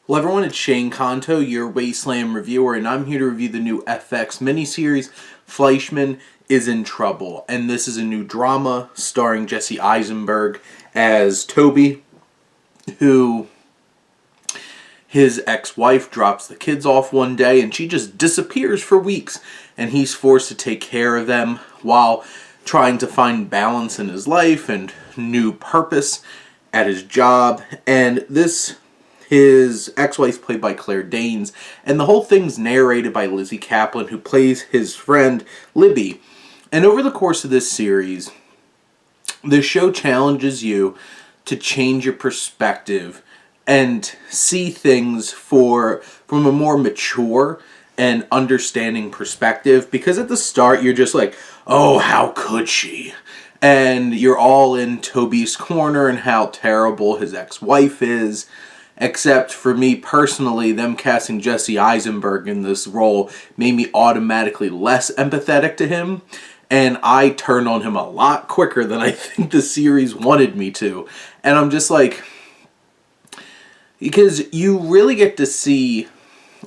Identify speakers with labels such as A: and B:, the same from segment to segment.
A: Hello everyone, it's Shane Kanto, your Wasteland reviewer, and I'm here to review the new FX miniseries, Fleischman is in Trouble. And this is a new drama starring Jesse Eisenberg as Toby, who his ex-wife drops the kids off one day and she just disappears for weeks. And he's forced to take care of them while trying to find balance in his life and new purpose at his job. And his ex-wife's played by Claire Danes, and the whole thing's narrated by Lizzie Kaplan, who plays his friend Libby. And over the course of this series, the show challenges you to change your perspective and see things from a more mature and understanding perspective. Because at the start, you're just like, oh, how could she? And you're all in Toby's corner and how terrible his ex-wife is. Except for me personally, them casting Jesse Eisenberg in this role made me automatically less empathetic to him. And I turned on him a lot quicker than I think the series wanted me to. And I'm just like, because you really get to see,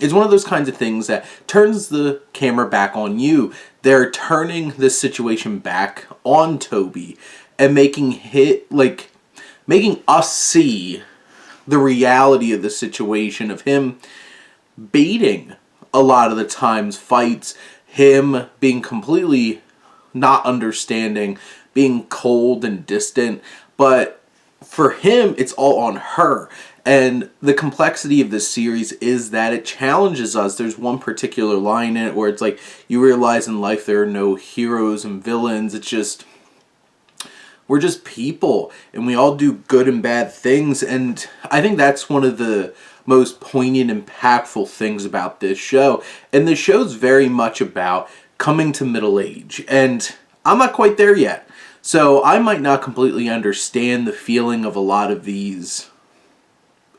A: it's one of those kinds of things that turns the camera back on you. They're turning this situation back on Toby and making us see the reality of the situation of him baiting a lot of the times fights, him being completely not understanding, being cold and distant. But for him, it's all on her. And the complexity of this series is that it challenges us. There's one particular line in it where it's like, you realize in life there are no heroes and villains. It's just, we're just people, and we all do good and bad things. And I think that's one of the most poignant, impactful things about this show. And the show's very much about coming to middle age. And I'm not quite there yet. So I might not completely understand the feeling of a lot of these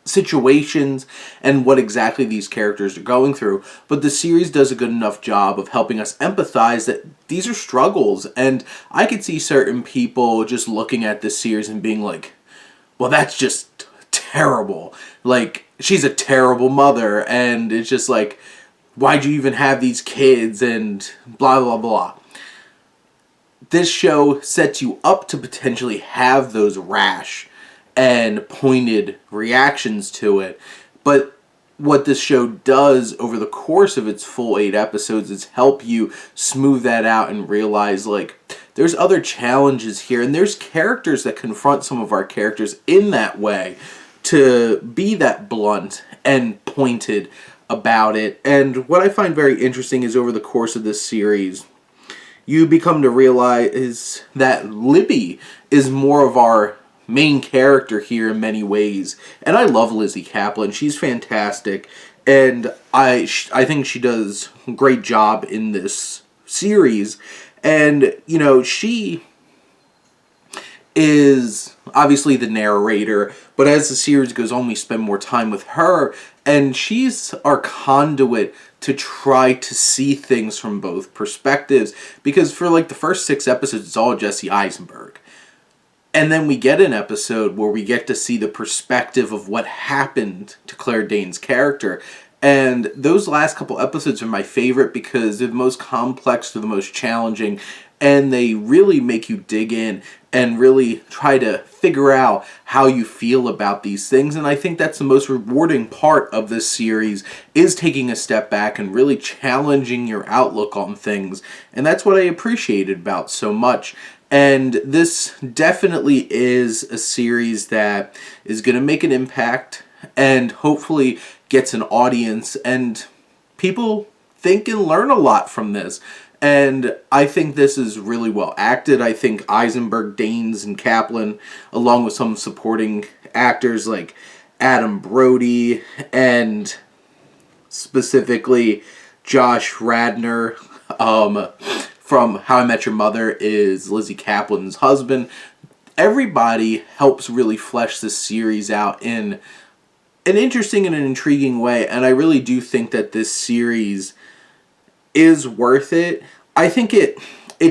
A: situations and what exactly these characters are going through, but the series does a good enough job of helping us empathize that these are struggles. And I could see certain people just looking at this series and being like, well, that's just terrible, like she's a terrible mother, and it's just like, why'd you even have these kids, and blah blah blah. This show sets you up to potentially have those rash and pointed reactions to it. But what this show does over the course of its full 8 episodes is help you smooth that out and realize, like, there's other challenges here, and there's characters that confront some of our characters in that way to be that blunt and pointed about it. And what I find very interesting is over the course of this series, you become to realize that Libby is more of our main character here in many ways. And I love Lizzie Kaplan. She's fantastic. And I think she does a great job in this series. And, you know, she is obviously the narrator, but as the series goes on, we spend more time with her, and she's our conduit to try to see things from both perspectives. Because for like the first 6 episodes, it's all Jesse Eisenberg. And then we get an episode where we get to see the perspective of what happened to Claire Danes' character. And those last couple episodes are my favorite because they're the most complex, they're the most challenging, and they really make you dig in and really try to figure out how you feel about these things. And I think that's the most rewarding part of this series, is taking a step back and really challenging your outlook on things. And that's what I appreciated about so much. And this definitely is a series that is going to make an impact and hopefully gets an audience, and people think and learn a lot from this. And I think this is really well acted. I think Eisenberg, Danes, and Kaplan, along with some supporting actors like Adam Brody and specifically Josh Radnor, from How I Met Your Mother, is Lizzie Kaplan's husband. Everybody helps really flesh this series out in an interesting and an intriguing way, and I really do think that this series is worth it. I think it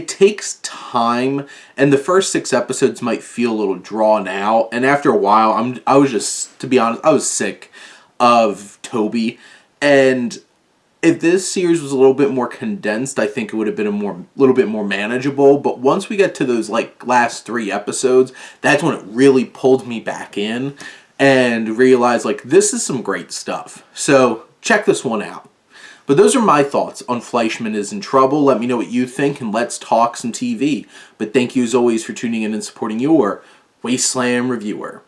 A: takes time, and the first 6 episodes might feel a little drawn out, and after a while, I was just, to be honest, I was sick of Toby. And if this series was a little bit more condensed, I think it would have been a little bit more manageable. But once we get to those last 3 episodes, that's when it really pulled me back in and realized this is some great stuff. So check this one out. But those are my thoughts on Fleischman is in Trouble. Let me know what you think, and let's talk some TV. But thank you as always for tuning in and supporting your Wasteland reviewer.